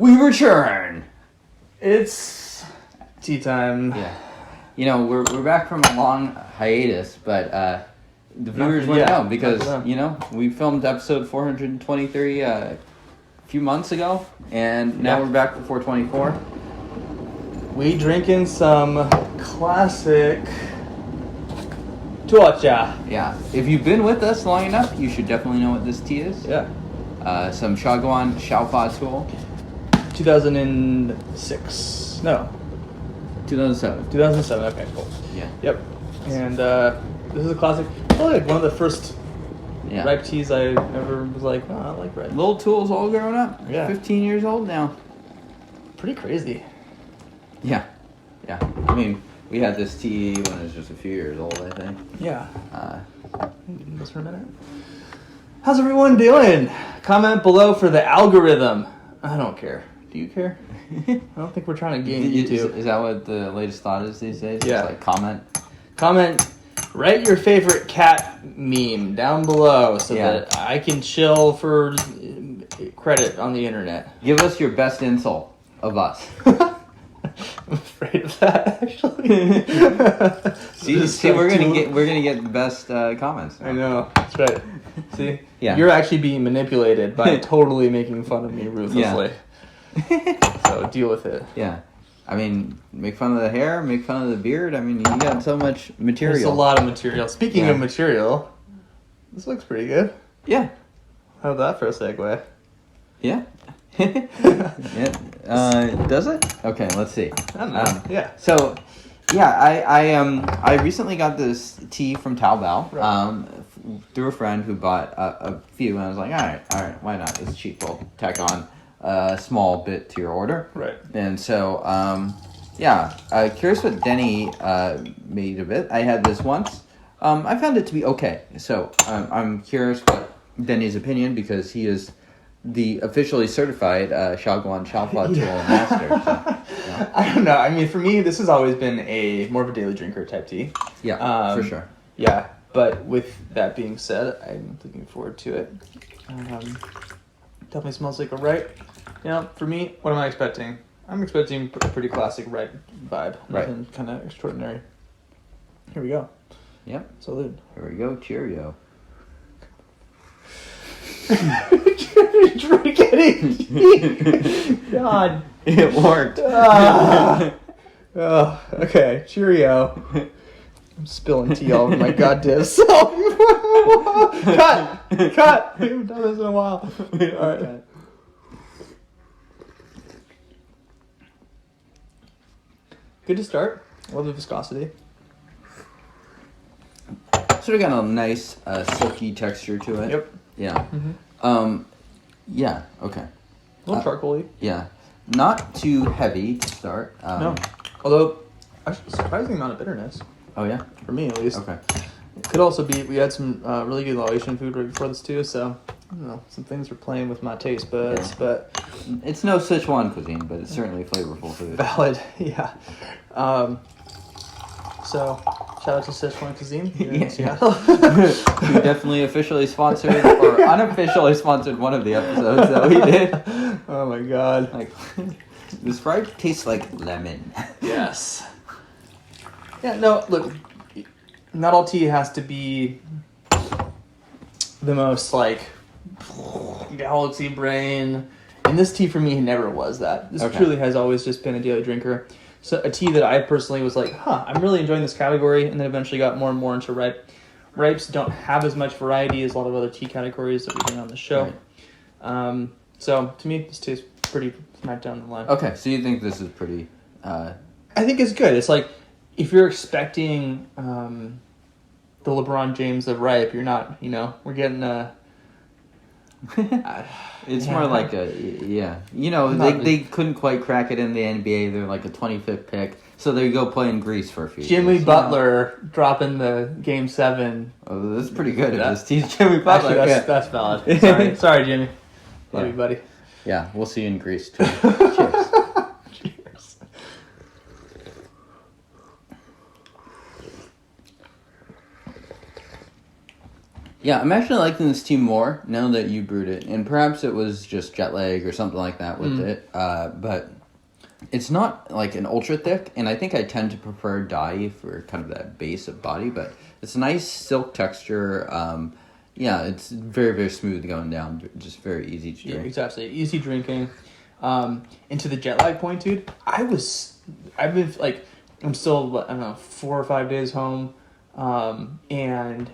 We return. It's tea time. Yeah. You know, we're back from a long hiatus, but the viewers wouldn't know because, you know, we filmed episode 423 a few months ago, and now we're back for 424. We drinking some classic Tuo cha. Yeah. If you've been with us long enough, you should definitely know what this tea is. Yeah. Some Xiaguan Xiao Fa Tuo. 2006. No. 2007. 2007. Okay, cool. Yeah. Yep. And this is a classic. Probably like one of the first ripe teas I ever was like, oh, I like ripe. Little Tool's all grown up. Yeah. 15 years old now. Pretty crazy. Yeah. Yeah. I mean, we had this tea when it was just a few years old, I think. Yeah. Just for a minute. How's everyone doing? Comment below for the algorithm. I don't care. Do you care? I don't think we're trying to game YouTube. Is that what the latest thought is these days? Yeah. Just like comment? Comment. Write your favorite cat meme down below so that I can chill for credit on the internet. Give us your best insult of us. I'm afraid of that, actually. see, we're gonna get the best comments. I know, that's right. See, you're actually being manipulated by totally making fun of me ruthlessly. So deal with it. Yeah, I mean, make fun of the hair, make fun of the beard. I mean, you got so much material. There's a lot of material. Speaking of material, this looks pretty good. Yeah. How's that for a segue? Yeah. Does it? Okay, let's see. I don't know. So, I recently got this tea from Taobao through a friend who bought a few, and I was like, all right, why not? It's cheap. We'll tack on a small bit to your order. Right. And so, curious what Denny made of it. I had this once. I found it to be okay. So I'm curious what Denny's opinion, because he is the officially certified Xiaguan Xiao Fa Tuo master. So, yeah. I don't know. I mean, for me, this has always been more of a daily drinker type tea. Yeah, for sure. Yeah, but with that being said, I'm looking forward to it. Definitely smells like a ripe. You know, for me, what am I expecting? I'm expecting a pretty classic ripe vibe. Nothing kind of extraordinary. Here we go. Yep. Salute. Here we go. Cheerio. God. It worked. Okay. Cheerio. I'm spilling tea all over my goddamn self. Cut. We haven't done this in a while. All right. Good to start. Love the viscosity. Sort of got a nice silky texture to it. Yep. Yeah. Mm-hmm. Yeah. Okay. A little charcoaly. Yeah. Not too heavy to start. No. Although, actually, surprising amount of bitterness. Oh yeah. For me, at least. Okay. It could also be we had some really good Laotian food right before this too, so I don't know. Some things were playing with my taste buds, but it's no Sichuan cuisine, but it's certainly flavorful food. Valid. Yeah. So, shout out to Sichuan Cuisine here in Seattle. We definitely officially sponsored or unofficially sponsored one of the episodes that we did. Oh my god. Like, this Sprite tastes like lemon. Yes. Yeah, no, look, not all tea has to be the most, like, galaxy brain. And this tea for me never was that. This truly has always just been a daily drinker. So a tea that I personally was like, I'm really enjoying this category, and then eventually got more and more into ripe. Ripes don't have as much variety as a lot of other tea categories that we've been on the show. Right. So to me, this tastes pretty smack down the line. Okay, so you think this is pretty... I think it's good. It's like, if you're expecting the LeBron James of ripe, you're not, we're getting it's more like they couldn't quite crack it in the NBA. They're like a 25th pick, so they go play in Greece for a few Jimmy years. Butler dropping the Game 7. Oh, that's pretty good. This team's Jimmy Butler. Actually, that's valid. Sorry, Jimmy. Love you, buddy. Yeah, we'll see you in Greece too. Cheers. Cheers. Yeah, I'm actually liking this tea more now that you brewed it, and perhaps it was just jet lag or something like that with it. But it's not like an ultra thick, and I think I tend to prefer dye for kind of that base of body. But it's a nice silk texture. Yeah, it's very, very smooth going down. Just very easy to drink. Yeah, exactly. Easy drinking. And to the jet lag point, dude, I've been like, I'm still, I don't know, 4 or 5 days home, and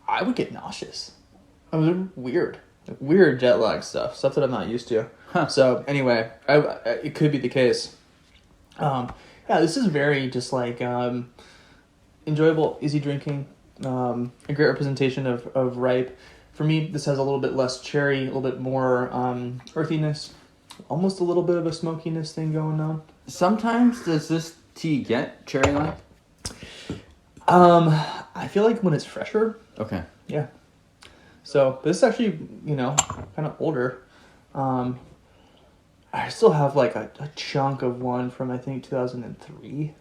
I would get nauseous. It was weird. Like, weird jet lag stuff that I'm not used to. Huh. So anyway, it could be the case. Yeah, this is very just like enjoyable, easy drinking. A great representation of ripe. For me, this has a little bit less cherry, a little bit more earthiness, almost a little bit of a smokiness thing going on. Sometimes does this tea get cherry-like? I feel like when it's fresher, Okay. yeah. So this is actually, kind of older. I still have like a chunk of one from I think 2003.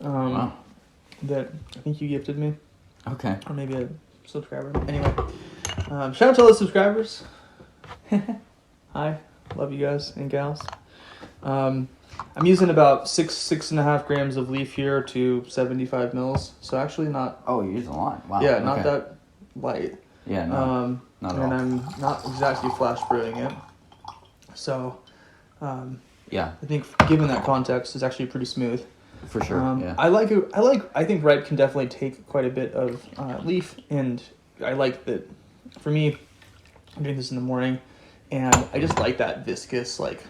Wow. That I think you gifted me. Okay. Or maybe a subscriber. Anyway, shout out to all the subscribers. Hi, love you guys and gals. I'm using about 6.5 grams of leaf here to 75 mils. So actually not. Oh, you're using a lot. Wow. Yeah, not okay. that light. Yeah, no, not at and all. I'm not exactly flash brewing it. So, Yeah, I think given that context, it's actually pretty smooth. for sure. Yeah. I think ripe can definitely take quite a bit of leaf, and I like that. For me, I'm doing this in the morning, and I just like that viscous, like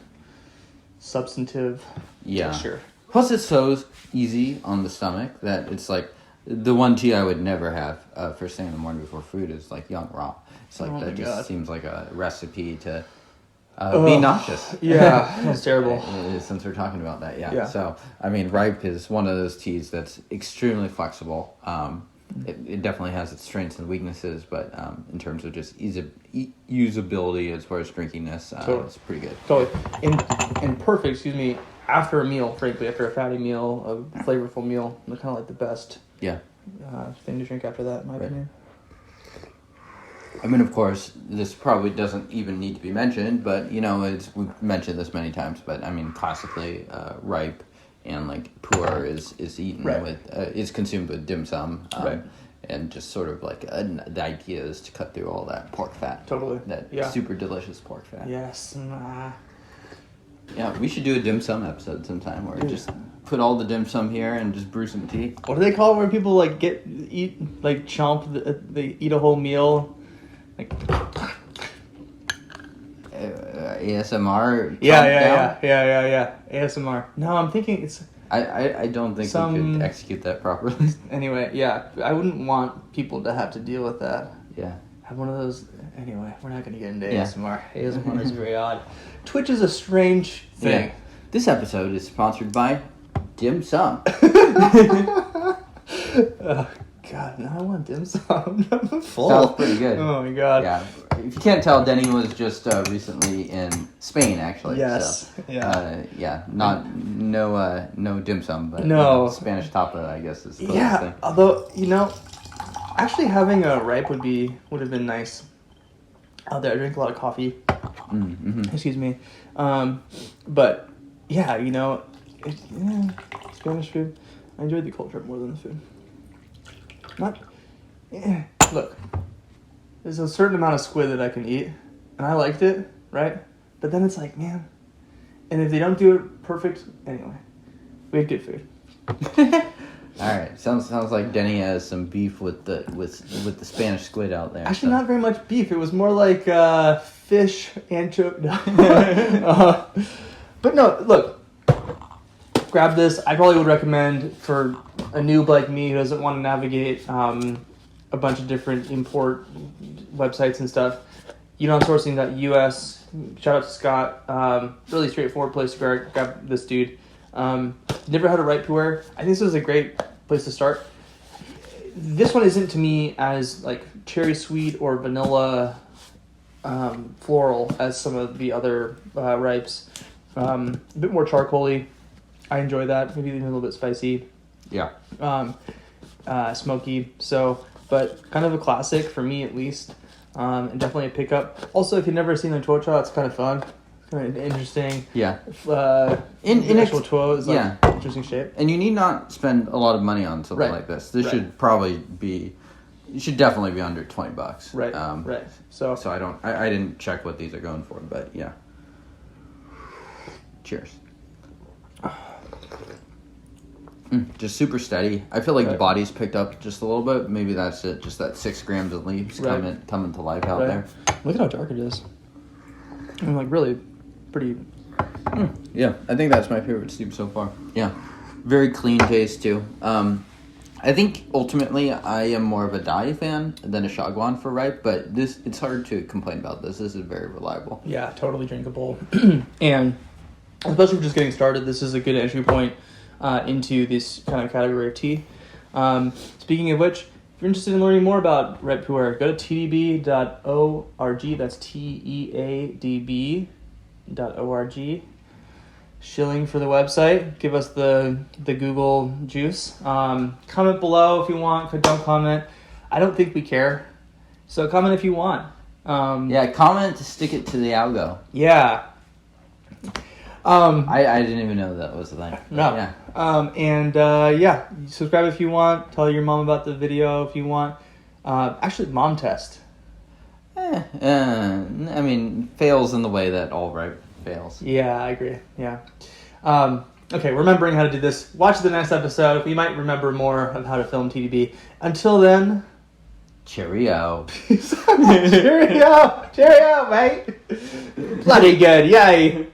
substantive texture. Plus, it's so easy on the stomach that it's like the one tea I would never have first thing in the morning before food is like young raw. It's like Oh my that just God. seems like a recipe to be nauseous. Yeah, that's terrible. Since we're talking about that, yeah. Yeah. So, I mean, ripe is one of those teas that's extremely flexible. It definitely has its strengths and weaknesses, but in terms of just usability as far as drinkiness, Totally. it's pretty good. Totally. And perfect, excuse me, after a meal, frankly, after a fatty meal, a flavorful meal, kind of like the best Yeah. thing to drink after that, in my opinion. I mean, of course, this probably doesn't even need to be mentioned, but, we've mentioned this many times, but, I mean, classically, ripe and, like, pu'erh is eaten Right. with, is consumed with dim sum. Right. And just sort of like, the idea is to cut through all that pork fat. Totally. That Yeah. super delicious pork fat. Yes. Yeah, we should do a dim sum episode sometime where we just put all the dim sum here and just brew some tea. What do they call it where people, like, they eat a whole meal? Like, ASMR. yeah. ASMR. No, I'm thinking it's... I don't think we could execute that properly. Anyway, yeah, I wouldn't want people to have to deal with that. Yeah. Have one of those... Anyway, we're not going to get into Yeah. ASMR. ASMR is very odd. Twitch is a strange thing. Yeah. This episode is sponsored by Dim Sum. God, now I want dim sum. I'm full. Sounds pretty good. Oh my God. Yeah. If you can't tell, Denny was just recently in Spain, actually. Yes. So, Yeah. No dim sum, but No. Spanish tapa, I guess, is the closest Yeah, thing. although, actually having a ripe would have been nice out there. I drink a lot of coffee. Mm-hmm. Excuse me. But, yeah, Spanish food. I enjoyed the culture more than the food. Look, there's a certain amount of squid that I can eat, and I liked it, right? But then it's like, man, and if they don't do it perfect, anyway, we had good food. All right, sounds like Denny has some beef with the Spanish squid out there. Actually, not very much beef. It was more like fish, anchovy. But no, look, grab this. I probably would recommend for a noob like me who doesn't want to navigate a bunch of different import websites and stuff. UnonSourcing.us. Shout out to Scott. Really straightforward place to grab this dude. Never had a ripe pu'erh. I think this is a great place to start. This one isn't to me as like cherry sweet or vanilla floral as some of the other ripes. A bit more charcoaly. I enjoy that. Maybe even a little bit spicy. Yeah. Smoky. So but kind of a classic for me at least, and definitely a pickup. Also, if you've never seen the tuo, it's kind of fun. It's kind of interesting. Yeah. In actual tuo is like yeah. interesting shape. And you need not spend a lot of money on something like this. This should probably be. You should definitely be under $20. Right. Right. So I didn't check what these are going for, but yeah. Cheers. Just super steady. I feel like the body's picked up just a little bit. Maybe that's it. Just that 6 grams of leaves coming to life out there. Look at how dark it is. I'm like really pretty. Yeah, I think that's my favorite steam so far. Yeah, very clean taste too. I think ultimately I am more of a Dai fan than a Xiaguan for ripe, but it's hard to complain about this. This is very reliable. Yeah, totally drinkable, and especially for just getting started, this is a good entry point into this kind of category of tea. Speaking of which, if you're interested in learning more about ripe pu'erh, go to teadb.org. That's teadb.org. Shilling for the website. Give us the Google juice. Comment below if you want. Don't comment. I don't think we care. So comment if you want. Comment to stick it to the algo. Yeah. I didn't even know that was the thing. No. Yeah. Subscribe if you want. Tell your mom about the video if you want. Actually, mom test. I mean, fails in the way that all ripe fails. Yeah, I agree. Yeah. Okay, remembering how to do this. Watch the next episode. We might remember more of how to film TDB. Until then, cheerio. Cheerio, mate. Bloody good. Yay.